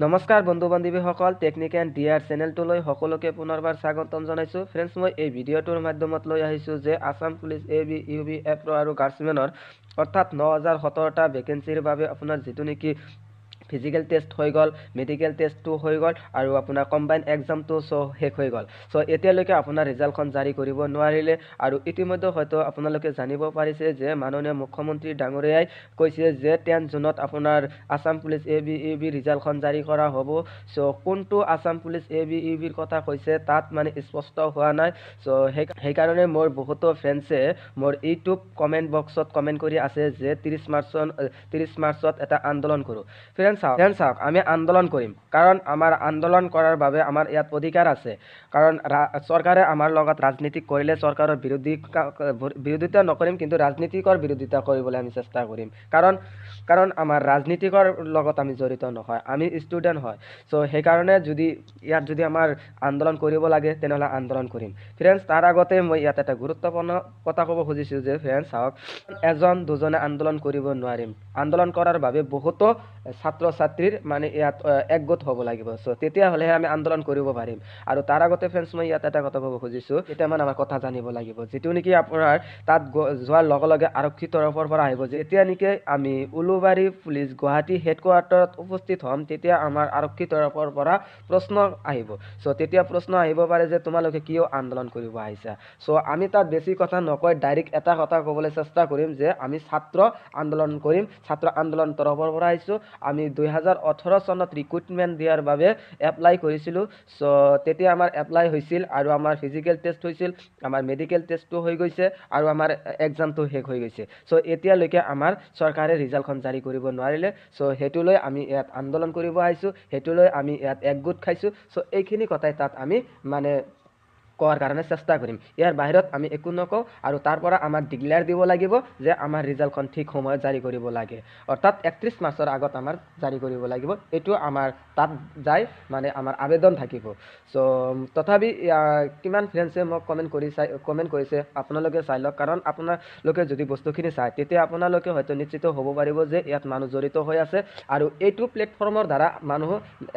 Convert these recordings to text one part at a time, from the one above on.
নমস্কাৰ বন্ধু বান্ধৱীসকল, technique and DR চেনেলটোলৈ সকলোকে পুনৰবাৰ স্বাগতম জনাইছোঁ। ফ্ৰেণ্ডছ, মই এই ভিডিঅ'টোৰ মাধ্যমত লৈ আহিছোঁ যে আছাম পুলিচ এবি ইউবি এপ্ৰ আৰু গাৰ্ডছমেনৰ অৰ্থাৎ 9017টা ভেকেঞ্চিৰ বাবে আপোনাৰ যিটো নেকি ফিজিকেল টেষ্ট হৈ গ'ল, মেডিকেল টেষ্টটো হৈ গ'ল আৰু আপোনাৰ কম্বাইন এক্সামটো শেষ হৈ গ'ল। এতিয়ালৈকে আপোনাৰ ৰিজাল্টখন জাৰি কৰিব নোৱাৰিলে আৰু ইতিমধ্যে হয়তো আপোনালোকে জানিব পাৰিছে যে মাননীয় মুখ্যমন্ত্ৰী ডাঙৰীয়াই কৈছে যে 10 জুনত আপোনাৰ আছাম পুলিচ এবি ইউবি ৰিজাল্টখন জাৰি কৰা হ'ব। কোনটো আছাম পুলিচ এবি ইউবিৰ কথা কৈছে তাত মানে স্পষ্ট হোৱা নাই। সেইকাৰণে মোৰ বহুতো ফ্ৰেণ্ডছে মোৰ ইউটিউব কমেণ্ট বক্সত কমেণ্ট কৰি আছে যে 30 মাৰ্চত এটা আন্দোলন কৰোঁ। ফ্ৰেণ্ডছ চাওক, আমি আন্দোলন কৰিম, কাৰণ আমাৰ আন্দোলন কৰাৰ বাবে আমাৰ ইয়াত অধিকাৰ আছে। কাৰণ চৰকাৰে আমাৰ লগত ৰাজনীতি কৰিলে চৰকাৰৰ বিৰোধিতা নকৰিম, কিন্তু ৰাজনীতিকৰ বিৰোধিতা কৰিবলৈ আমি চেষ্টা কৰিম। কাৰণ আমাৰ ৰাজনীতিকৰ লগত আমি জড়িত নহয়, আমি ষ্টুডেণ্ট হয়। সেইকাৰণে যদি আমাৰ আন্দোলন কৰিব লাগে তেনেহ'লে আন্দোলন কৰিম। ফ্ৰেণ্ডছ, তাৰ আগতে মই ইয়াত এটা গুৰুত্বপূৰ্ণ কথা ক'ব খুজিছোঁ যে ফ্ৰেণ্ডছ চাওক, এজন দুজনে আন্দোলন কৰিব নোৱাৰিম। আন্দোলন কৰাৰ বাবে বহুতো ছাত্ৰ ছাত্ৰীৰ মানে ইয়াত একগোট হ'ব লাগিব। তেতিয়াহ'লেহে আমি আন্দোলন কৰিব পাৰিম। আৰু তাৰ আগতে ফ্ৰেণ্ডছ, মই ইয়াত এটা কথা ক'ব খুজিছোঁ, কেইটামান আমাৰ কথা জানিব লাগিব। যিটো নেকি আপোনাৰ তাত যোৱাৰ লগে লগে আৰক্ষী তৰফৰ পৰা আহিব, যেতিয়া নেকি আমি উলুবাৰী পুলিচ গুৱাহাটী হেডকোৱাৰ্টাৰত উপস্থিত হ'ম, তেতিয়া আমাৰ আৰক্ষী তৰফৰ পৰা প্ৰশ্ন আহিব। তেতিয়া প্ৰশ্ন আহিব পাৰে যে তোমালোকে কিয় আন্দোলন কৰিব আহিছা। আমি তাত বেছি কথা নকৈ ডাইৰেক্ট এটা কথা ক'বলৈ চেষ্টা কৰিম যে আমি ছাত্ৰ আন্দোলন কৰিম, ছাত্ৰ আন্দোলন তৰফৰ পৰা আহিছোঁ। আমি 2018 চনত ৰিক্ৰুটমেণ্ট দিয়াৰ বাবে এপ্লাই কৰিছিলোঁ। তেতিয়া আমাৰ এপ্লাই হৈছিল আৰু আমাৰ ফিজিকেল টেষ্ট হৈছিল, আমাৰ মেডিকেল টেষ্টটো হৈ গৈছে আৰু আমাৰ এক্সামটো শেষ হৈ গৈছে। এতিয়ালৈকে আমাৰ চৰকাৰে ৰিজাল্টখন জাৰি কৰিব নোৱাৰিলে। সেইটো লৈ আমি ইয়াত আন্দোলন কৰিব আহিছোঁ, সেইটো লৈ আমি ইয়াত একগোট খাইছোঁ। এইখিনি কথাই তাত আমি মানে কোৱাৰ কাৰণে চেষ্টা কৰিম। ইয়াৰ বাহিৰত আমি একো নকওঁ আৰু তাৰ পৰা আমাক ডিক্লেয়াৰ দিব লাগিব যে আমাৰ ৰিজাল্টখন ঠিক সময়ত জাৰি কৰিব লাগে, অৰ্থাৎ 31 মাৰ্চৰ আগত আমাৰ জাৰি কৰিব লাগিব। এইটো আমাৰ তাত যায় মানে আমাৰ আবেদন থাকিব। তথাপি কিমান ফ্ৰেণ্ডছে মোক কমেণ্ট কৰিছে আপোনালোকে চাই লওক। কাৰণ আপোনালোকে যদি বস্তুখিনি চায় তেতিয়া আপোনালোকে হয়তো নিশ্চিত হ'ব পাৰিব যে ইয়াত মানুহ জড়িত হৈ আছে আৰু এইটো প্লেটফৰ্মৰ দ্বাৰা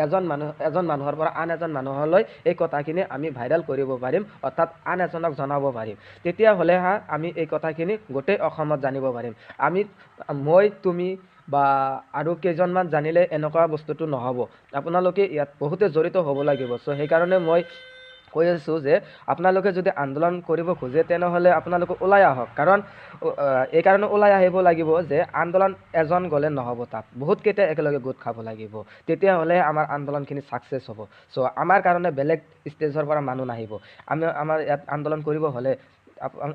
এজন মানুহৰ পৰা আন এজন মানুহলৈ এই কথাখিনি আমি ভাইৰেল কৰিব পাৰিম, অৰ্থাৎ আন এজনক জনাব পাৰিম। তেতিয়াহ'লে আমি এই কথাখিনি গোটেই অসমত জানিব পাৰিম। মই তুমি বা আৰু কেইজনমান জানিলে এনেকুৱা বস্তুটো নহ'ব, আপোনালোকে ইয়াত বহুতে জড়িত হ'ব লাগিব। সেইকাৰণে মই কৈ আছোঁ যে আপোনালোকে যদি আন্দোলন কৰিব খোজে তেনেহ'লে আপোনালোকে ওলাই আহক। কাৰণ এইকাৰণে ওলাই আহিব লাগিব যে আন্দোলন এজন গ'লে নহ'ব, তাত বহুতকেইটা একেলগে গোট খাব লাগিব, তেতিয়াহ'লে আমাৰ আন্দোলনখিনি ছাকচেছ হ'ব। আমাৰ কাৰণে বেলেগ ষ্টেজৰ পৰা মানুহ নাহিব। আমাৰ ইয়াত আন্দোলন কৰিব হ'লে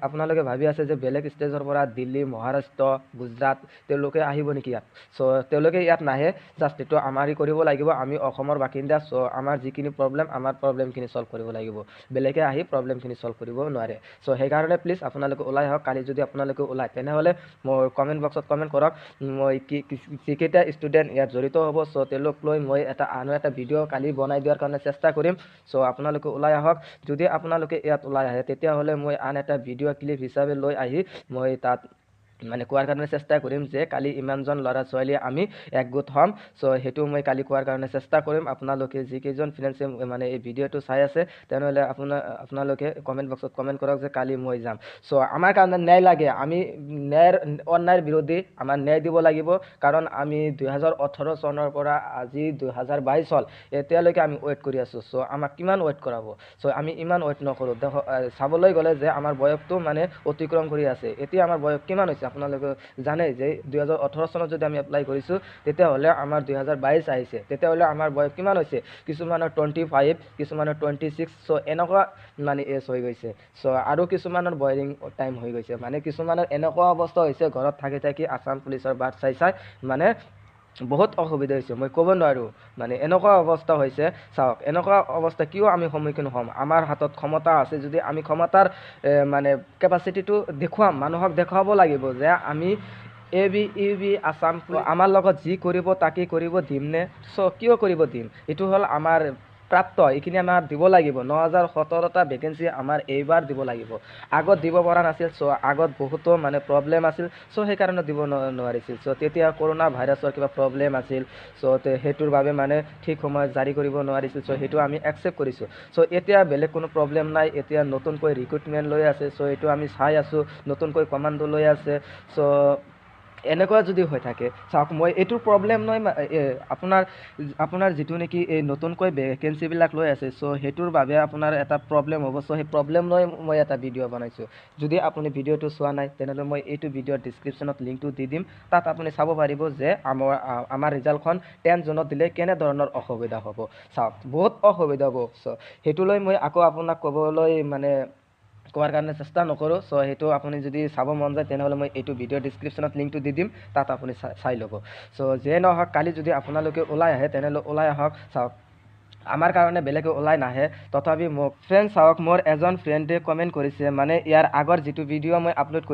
আপোনালোকে ভাবি আছে যে বেলেগ ষ্টেজৰ পৰা দিল্লী, মহাৰাষ্ট্ৰ, গুজৰাট তেওঁলোকে আহিব নেকি ইয়াত। তেওঁলোকে ইয়াত নাহে, জাষ্ট এইটো আমাৰেই কৰিব লাগিব। আমি অসমৰ বাসিন্দা, আমাৰ যিখিনি প্ৰব্লেম, আমাৰ প্ৰব্লেমখিনি ছল্ভ কৰিব লাগিব। বেলেগে আহি প্ৰব্লেমখিনি ছল্ভ কৰিব নোৱাৰে। সেইকাৰণে প্লিজ আপোনালোকে ওলাই আহক। কালি যদি আপোনালোকে ওলায় তেনেহ'লে মোৰ কমেণ্ট বক্সত কমেণ্ট কৰক। মই যিকেইটা ষ্টুডেণ্ট ইয়াত জড়িত হ'ব, তেওঁলোক লৈ মই আনো এটা ভিডিঅ' কালি বনাই দিয়াৰ কাৰণে চেষ্টা কৰিম। আপোনালোকে ওলাই আহক। যদি আপোনালোকে ইয়াত ওলাই আহে তেতিয়াহ'লে মই আন এটা ভিডিঅ' ক্লিপ হিচাপে লৈ আহি মই তাত মানে কোৱাৰ কাৰণে চেষ্টা কৰিম যে কালি ইমানজন ল'ৰা ছোৱালী আমি একগোট হ'ম। সেইটো মই কালি কোৱাৰ কাৰণে চেষ্টা কৰিম। আপোনালোকে যিকেইজন ফ্ৰেণ্ডছে মানে এই ভিডিঅ'টো চাই আছে তেনেহ'লে আপোনালোকে কমেণ্ট বক্সত কমেণ্ট কৰক যে কালি মই যাম। আমাৰ কাৰণে ন্যায় লাগে, আমি অন্যায়ৰ বিৰোধী, আমাৰ ন্যায় দিব লাগিব। কাৰণ আমি 2018 চনৰ পৰা আজি 2022 চন এতিয়ালৈকে আমি ৱেইট কৰি আছোঁ। আমাক কিমান ৱেইট কৰাব। আমি ইমান ৱেইট নকৰোঁ। চাবলৈ গ'লে যে আমাৰ বয়সটো মানে অতিক্ৰম কৰি আছে। এতিয়া আমাৰ বয়স কিমান হৈছে আপোনালোকে জানে যে 2018 চনত যদি আমি এপ্লাই কৰিছোঁ তেতিয়াহ'লে আমাৰ 2022 আহিছে, তেতিয়াহ'লে আমাৰ বয়স কিমান হৈছে, কিছুমানৰ 25, কিছুমানৰ 26। এনেকুৱা মানে এজ হৈ গৈছে। আৰু কিছুমানৰ বয়ৰিং টাইম হৈ গৈছে, মানে কিছুমানৰ এনেকুৱা অৱস্থা হৈছে ঘৰত থাকি থাকি আছাম পুলিচৰ বাট চাই মানে বহুত অসুবিধা হৈছে, মই ক'ব নোৱাৰোঁ। মানে এনেকুৱা অৱস্থা হৈছে। চাওক, এনেকুৱা অৱস্থা কিয় আমি সন্মুখীন হ'ম। আমাৰ হাতত ক্ষমতা আছে যদি আমি ক্ষমতাৰ মানে কেপাচিটিটো দেখুৱাম, মানুহক দেখুৱাব লাগিব যে আমি এবি ইউবি আছাম আমাৰ লগত যি কৰিব তাকেই কৰিব দিম নে। কিয় কৰিব দিম, এইটো হ'ল আমাৰ প্ৰাপ্ত এইখিনি আমাৰ দিব লাগিব 9017টা ভেকেঞ্চি আমাৰ এইবাৰ দিব লাগিব আগত দিব পৰা নাছিল সো আগত বহুতো মানে প্ৰবলেম আছিল সো সেই কাৰণে দিব নোৱাৰিছিল সো তেতিয়া কৰোনা ভাইৰাছৰ কিবা প্ৰবলেম আছিল সো হেতুৰ বাবে মানে ঠিক সময়ত জাৰি কৰিব নোৱাৰিছিল সো হেতু আমি একসেপ্ট কৰিছো সো এতিয়া বেলেগ কোনো প্ৰবলেম নাই এতিয়া নতুনকৈ ৰিক্ৰুটমেন্ট লৈ আছে সো এটো আমি চাই আছো নতুনকৈ কমান্ডো লৈ আছে সো এনেকুৱা যদি হৈ থাকে চাওক মই এইটো প্ৰবলেম নয় আপোনাৰ যেটো নেকি এই নতুনকৈ ভেকেন্সি বিলাক লৈ আছে সো হেতুৰ বাবে আপোনাৰ এটা প্ৰবলেম হ'ব সো সেই প্ৰবলেম নয় মই এটা ভিডিও বনাইছো যদি আপুনি ভিডিওটো চোৱা নাই তেনেহলে মই এইটো ভিডিওৰ ডেসক্ৰিপচনত লিংকটো দি দিম তাত আপুনি চাব পাৰিব যে আমাৰ ৰিজাল্টখন 10 জুনত দিলে কেনে ধৰণৰ অসুবিধা হ'ব চাওক বহুত অসুবিধা হ'ব সো হেতু লৈ মই আকৌ আপোনাক ক'বলৈ মানে কোৱাৰ কাৰণে চেষ্টা নকৰো সো হেতু আপুনি যদি চাব মন যায় তেনেহলে মই এইটো ভিডিও ডেসক্ৰিপচনত লিংকটো দি দিম তাত আপুনি চাই ল'ব সো যে নহওক কালি যদি আপোনালোকে ওলাই আহে তেনেহলে ওলাই আহক চাওক আমাৰ কাৰণে বেলেগে ওলাই নাহে তথাপি মোক ফ্ৰেন্ড চাওক মোৰ এজন ফ্ৰেন্ডে কমেন্ট কৰিছে মানে ইয়াৰ আগৰ যেটো ভিডিও মই আপলোড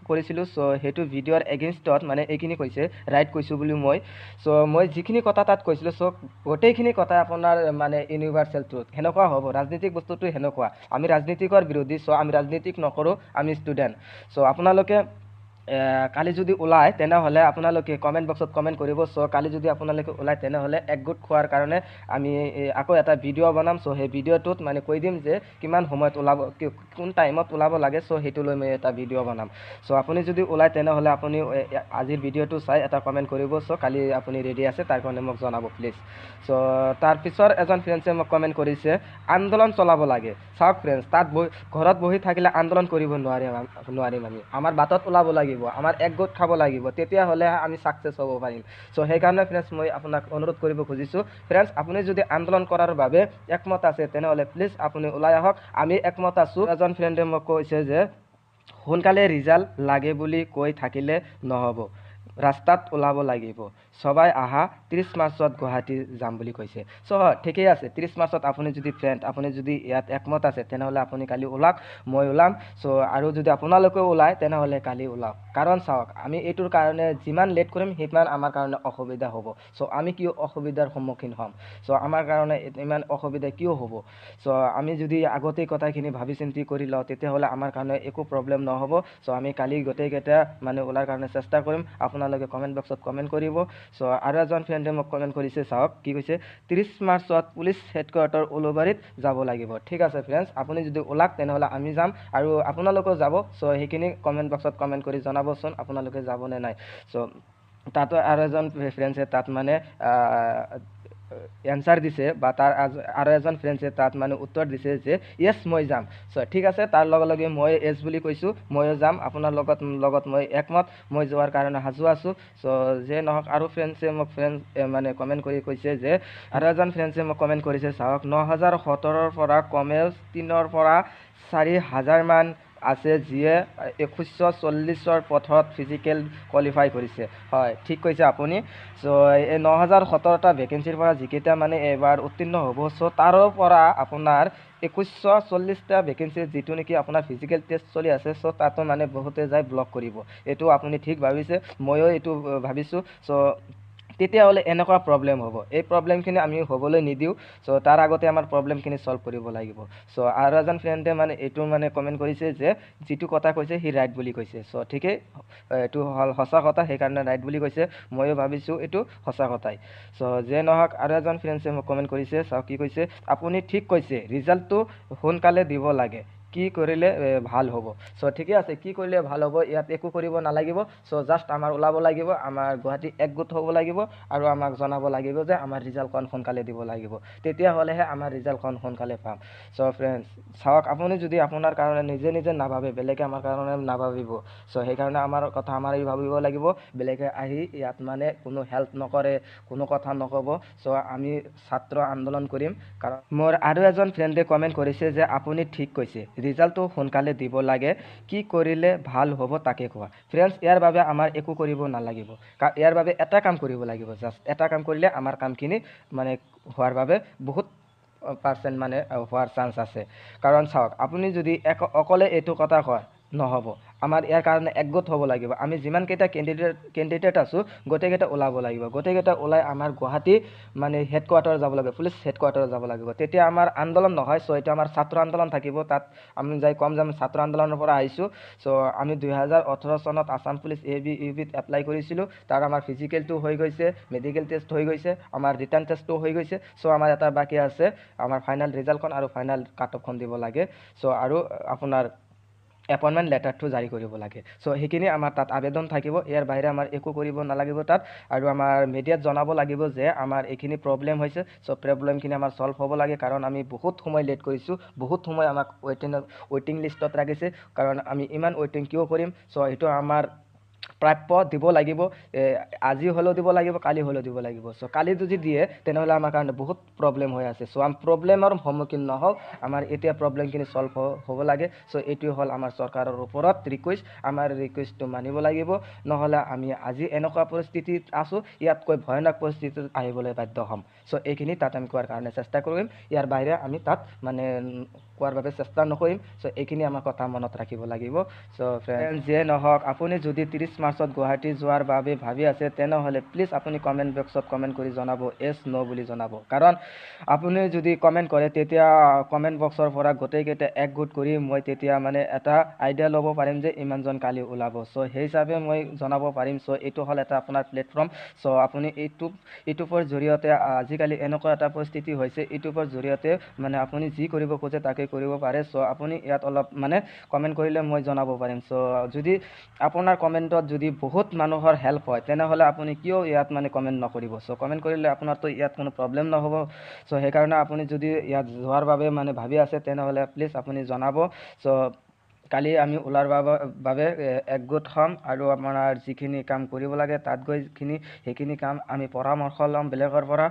কৰিছিলো সো হেতু ভিডিওৰ এগেইনষ্টত মানে এইখিনি কৈছে ৰাইট কৈছো বুলি সো মই যিখিনি কথা তাত কৈছিলো সো গোটেইখিনি কথা আপোনাৰ মানে ইউনিভাৰ্সাল ট্ৰুথ হেনকুৱা হ'ব ৰাজনীতিক বস্তুটো হেনকুৱা আমি ৰাজনীতিকৰ বিৰোধী সো আমি ৰাজনীতিক নকৰো আমি ষ্টুডেন্ট সো আপোনালোকে কালি যদি ওলাই তেনেহলে আপোনালোকে কমেন্ট বক্সত কমেন্ট কৰিব সো কালি যদি আপোনালোকে ওলাই তেনেহলে একগোট খোৱাৰ কাৰণে আমি আকৌ এটা ভিডিও বনাম সো সেই ভিডিওটোত মানে কৈ দিম যে কিমান সময়ত ওলাব কোন টাইমত ওলাব লাগে সো হেতু লৈ মই এটা ভিডিও বনাম সো আপুনি যদি ওলাই তেনেহলে আপুনি আজিৰ ভিডিওটো চাই এটা কমেন্ট কৰিব সো কালি আপুনি ৰেডি আছে তাৰ কাৰণে মোক জনাব প্লিজ সো তাৰ পিছৰ এজন ফ্ৰেন্ডছে মোক কমেন্ট কৰিছে আন্দোলন চলাব লাগে চাওক ফ্ৰেন্ডছ তাত ঘৰত বহি থাকিলে আন্দোলন কৰিব নোৱাৰিম আমি আমাৰ বাটত ওলাব লাগিব আমাৰ একগোট খাব লাগিব তেতিয়া হলে আমি সাকসেস হ'ব পাৰিম সো সেই কাৰণে ফ্ৰেন্ডছ মই আপোনাক অনুৰোধ কৰিব খুজিছো ফ্ৰেন্ডছ আপুনি যদি আন্দোলন কৰাৰ বাবে একমত আছে তেনেহলে প্লিজ আপুনি ওলাই আহক আমি একমত আছো এজন ফ্ৰেন্ডে মোক কৈছে যে সোনকালে ৰিজাল্ট লাগে বুলি কৈ থাকিলে নহব ৰাস্তাত ওলাব লাগিব সবাই আহা 30 মাৰ্চত গুৱাহাটী যাম বুলি কৈছে সো ঠিকই আছে 30 মাৰ্চত আপুনি যদি ফ্ৰেন্ড আপুনি যদি ইয়াত একমত আছে তেনেহলে আপুনি কালি ওলাক মই ওলাম সো আৰু যদি আপোনালোকে ওলাই তেনেহলে কালি ওলাওক কাৰণ চাওক আমি এইটোৰ কাৰণে যিমান লেট কৰিম সিমান আমাৰ কাৰণে অসুবিধা হ'ব সো আমি কিয় অসুবিধাৰ সন্মুখীন হ'ম সো আমাৰ কাৰণে ইমান অসুবিধা কিয় হ'ব সো আমি যদি আগতে কথাখিনি ভাবি চিন্তি কৰি লওঁ তেতিয়া হলে আমাৰ কাৰণে একো প্ৰবলেম নহব সো আমি কালি গোটেইকেইটা মানে ওলাৰ কাৰণে চেষ্টা কৰিম আপোনালোকে কমেন্ট বক্সত কমেন্ট কৰিব সো আৰু এজন ফ্ৰেন্ডে মোক কমেন্ট কৰিছে চাওক কি কৈছে 30 মাৰ্চত পুলিচ হেডকোৱাৰ্টাৰ উলুবাৰীত যাব লাগিব ঠিক আছে ফ্ৰেন্ডছ আপুনি যদি ওলাক তেনেহলে আমি যাম আৰু আপোনালোকে যাব সো সেইখিনি কমেন্ট বক্সত কমেন্ট কৰি জনাবচোন আপোনালোকে যাব নে নাই সো তাতো আৰু এজন ফ্ৰেন্ডছে তাত মানে এনসাৰ দিছে বা তাৰ আৰু এজন ফ্ৰেন্ডছে তাত মানে উত্তৰ দিছে যে ইয়েস মই যাম সো ঠিক আছে তাৰ লগে লগে মই এস বুলি কৈছো ময়ো যাম আপোনাৰ লগত মই একমত মই যোৱাৰ কাৰণে হাজু আছো সো যে নহক আৰু ফ্ৰেন্ডছে মোক মানে কমেন্ট কৰি কৈছে যে আৰু এজন ফ্ৰেন্ডছে মোক কমেন্ট কৰিছে চাওক 9017ৰ পৰা কমেও 3ৰ পৰা 4000 মান আছে যিয়ে 2140ৰ পথত ফিজিক্যাল কোৱালিফাই কৰিছে হয় ঠিক কৈছে আপুনি সো এই 9017টা ভেকেন্সিৰ পৰা যিকেইটা মানে এবাৰ উত্তীৰ্ণ হ'ব সো তাৰৰ পৰা আপোনাৰ 2140টা ভেকেন্সি যেটো নেকি আপোনাৰ ফিজিক্যাল টেষ্ট চলি আছে সো তাতো মানে বহুতে যায় ব্লক কৰিব এটো আপুনি ঠিক ভাবিছে ময়ো এটো ভাবিছো সো তেতিয়া হলে এনেকুৱা প্ৰবলেম হ'ব এই প্ৰবলেমখিনি আমি হ'বলৈ নিদিও সো তাৰ আগতে আমাৰ প্ৰবলেমখিনি সলভ কৰিব লাগিব সো আৰু এজন ফ্ৰেন্ডে মানে এটো মানে কমেন্ট কৰিছে যে যেটো কথা কৈছে হি ৰাইট বুলি কৈছে সো ঠিকই এটো হল সঁচা কথা সেই কাৰণে ৰাইট বুলি কৈছে ময়ো ভাবিছো এটো সঁচা কথাই সো যে নহক আৰু এজন ফ্ৰেন্ডে মোক কমেন্ট কৰিছে চাও কি কৈছে আপুনি ঠিক কৈছে ৰিজাল্টটো সোনকালে দিব লাগে কি কৰিলে ভাল হ'ব সো ঠিকই আছে কি কৰিলে ভাল হ'ব ইয়াত একো কৰিব নালাগিব সো জাস্ট আমাৰ ওলাব লাগিব আমাৰ গুৱাহাটী একগোট হ'ব লাগিব আৰু আমাক জনাব লাগিব যে আমাৰ ৰিজাল্টখন সোনকালে দিব লাগিব তেতিয়া হলেহে আমাৰ ৰিজাল্টখন সোনকালে পাম সো ফ্ৰেন্ডছ চাওক আপুনি যদি আপোনাৰ কাৰণে নিজে নাভাবে বেলেগে আমাৰ কাৰণে নাভাবিব সো সেই কাৰণে আমাৰ কথা আমাৰই ভাবিব লাগিব বেলেগে আহি ইয়াত মানে কোনো হেল্প নকৰে কোনো কথা নকব সো আমি ছাত্ৰ আন্দোলন কৰিম কাৰণ মোৰ আৰু এজন ফ্ৰেন্ডে কমেন্ট কৰিছে যে আপুনি ঠিক কৈছে ৰিজাল্টটো সোনকালে দিব লাগে কি কৰিলে ভাল হ'ব তাকে কোৱা ফ্ৰেন্ডছ ইয়াৰ বাবে আমাৰ একো কৰিব নালাগিব ইয়াৰ বাবে এটা কাম কৰিব লাগিব জাস্ট এটা কাম কৰিলে আমাৰ কামখিনি মানে হোৱাৰ বাবে বহুত % মানে হোৱাৰ চান্স আছে কাৰণ চাওক আপুনি যদি অকলে এটো কথা কয় নহ'ব আমাৰ ইয়াৰ কাৰণে একগোট হ'ব লাগিব আমি যিমানকেইটা কেণ্ডিডেট আছোঁ গোটেইকেইটা ওলাব লাগিব গোটেইকেইটা ওলাই আমাৰ গুৱাহাটী মানে হেডকোৱাৰ্টাৰ যাব লাগিব পুলিচ হেডকোৱাৰ্টাৰ যাব লাগিব তেতিয়া আমাৰ আন্দোলন নহয় চ' এইটো আমাৰ ছাত্ৰ আন্দোলন থাকিব তাত আমি যাই কম যে আমি ছাত্ৰ আন্দোলনৰ পৰা আহিছোঁ চ' আমি 2018 চনত আছাম পুলিচ AB UBত এপ্লাই কৰিছিলোঁ তাৰ আমাৰ ফিজিকেলটো হৈ গৈছে মেডিকেল টেষ্ট হৈ গৈছে আমাৰ ৰিটাৰ্ণ টেষ্টটো হৈ গৈছে চ' আমাৰ এটা বাকী আছে আমাৰ ফাইনেল ৰিজাল্টখন আৰু ফাইনেল কাট অফখন দিব লাগে চ' আৰু আপোনাৰ এপইণ্টমেণ্ট লেটাৰটো জাৰি কৰিব লাগে চ' সেইখিনি আমাৰ তাত আবেদন থাকিব ইয়াৰ বাহিৰে আমাৰ একো কৰিব নালাগিব তাত আৰু আমাৰ মিডিয়াত জনাব লাগিব যে আমাৰ এইখিনি প্ৰব্লেম হৈছে চ' প্ৰব্লেমখিনি আমাৰ ছল্ভ হ'ব লাগে কাৰণ আমি বহুত সময় লেট কৰিছোঁ বহুত সময় আমাক ৱেইটিং লিষ্টত ৰাখিছে কাৰণ আমি ইমান ৱেইটিং কিয় কৰিম চ' এইটো আমাৰ প্ৰাপ্য দিব লাগিব আজি হ'লেও দিব লাগিব কালি হ'লেও দিব লাগিব চ' কালি যদি দিয়ে তেনেহ'লে আমাৰ কাৰণে বহুত প্ৰব্লেম হৈ আছে চ' আমি প্ৰব্লেমৰ সন্মুখীন নহওক আমাৰ এতিয়া প্ৰব্লেমখিনি ছল্ভ হ'ব লাগে চ' এইটোৱে হ'ল আমাৰ চৰকাৰৰ ওপৰত ৰিকুৱেষ্ট আমাৰ ৰিকুৱেষ্টটো মানিব লাগিব নহ'লে আমি আজি এনেকুৱা পৰিস্থিতিত আছোঁ ইয়াতকৈ ভয়ানক পৰিস্থিতিত আহিবলৈ বাধ্য হ'ম চ' এইখিনি তাত আমি কোৱাৰ কাৰণে চেষ্টা কৰিম ইয়াৰ বাহিৰে আমি তাত মানে কোৱাৰ বাবে চেষ্টা নকৰিম চ' এইখিনি আমাৰ কথা মনত ৰাখিব লাগিব চ' ফ্ৰেণ্ড যিয়ে নহওক আপুনি যদি 30 মাৰ্চত গুৱাহাটী যোৱাৰ বাবে ভাবি আছে তেনেহ'লে প্লিজ আপুনি কমেণ্ট বক্সত কমেণ্ট কৰি জনাব এছ ন' বুলি জনাব কাৰণ আপুনি যদি কমেণ্ট কৰে তেতিয়া কমেণ্ট বক্সৰ পৰা গোটেইকেইটা একগোট কৰি মই তেতিয়া মানে এটা আইডিয়া ল'ব পাৰিম যে ইমানজন কালি ওলাব চ' সেই হিচাপে মই জনাব পাৰিম চ' এইটো হ'ল এটা আপোনাৰ প্লেটফৰ্ম চ' আপুনি ইউটিউবৰ জৰিয়তে আজিকালি এনেকুৱা এটা পৰিস্থিতি হৈছে ইউটিউবৰ জৰিয়তে মানে আপুনি যি কৰিব খোজে তাকে কৰিব পাৰে চ' আপুনি ইয়াত অলপ মানে কমেণ্ট কৰিলে মই জনাব পাৰিম চ' যদি আপোনাৰ কমেণ্টত যদি বহুত মানুহৰ হেল্প হয় তেনেহ'লে আপুনি কিয় ইয়াত মানে কমেণ্ট নকৰিব চ' কমেণ্ট কৰিলে আপোনাৰতো ইয়াত কোনো প্ৰব্লেম নহ'ব চ' সেইকাৰণে আপুনি যদি ইয়াত যোৱাৰ বাবে মানে ভাবি আছে তেনেহ'লে প্লিজ আপুনি জনাব চ' কালি আমি ওলাৰ বাবে একগোট হ'ম আৰু আপোনাৰ যিখিনি কাম কৰিব লাগে তাত গৈ সেইখিনি কাম আমি পৰামৰ্শ ল'ম বেলেগৰ পৰা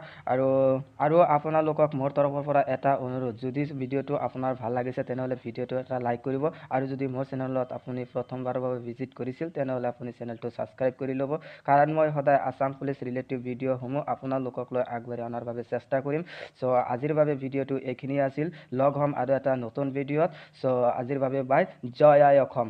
আৰু আপোনালোকক মোৰ তৰফৰ পৰা এটা অনুৰোধ যদি ভিডিঅ'টো আপোনাৰ ভাল লাগিছে তেনেহ'লে ভিডিঅ'টো এটা লাইক কৰিব আৰু যদি মোৰ চেনেলত আপুনি প্ৰথমবাৰৰ বাবে ভিজিট কৰিছিল তেনেহ'লে আপুনি চেনেলটো ছাবস্ক্ৰাইব কৰি ল'ব কাৰণ মই সদায় আছাম পুলিচ ৰিলেটিভ ভিডিঅ'সমূহ আপোনালোকক লৈ আগবাঢ়ি অনাৰ বাবে চেষ্টা কৰিম চ' আজিৰ বাবে ভিডিঅ'টো এইখিনি আছিল লগ হ'ম আৰু এটা নতুন ভিডিঅ'ত চ' আজিৰ বাবে বাই জয় আই অসম।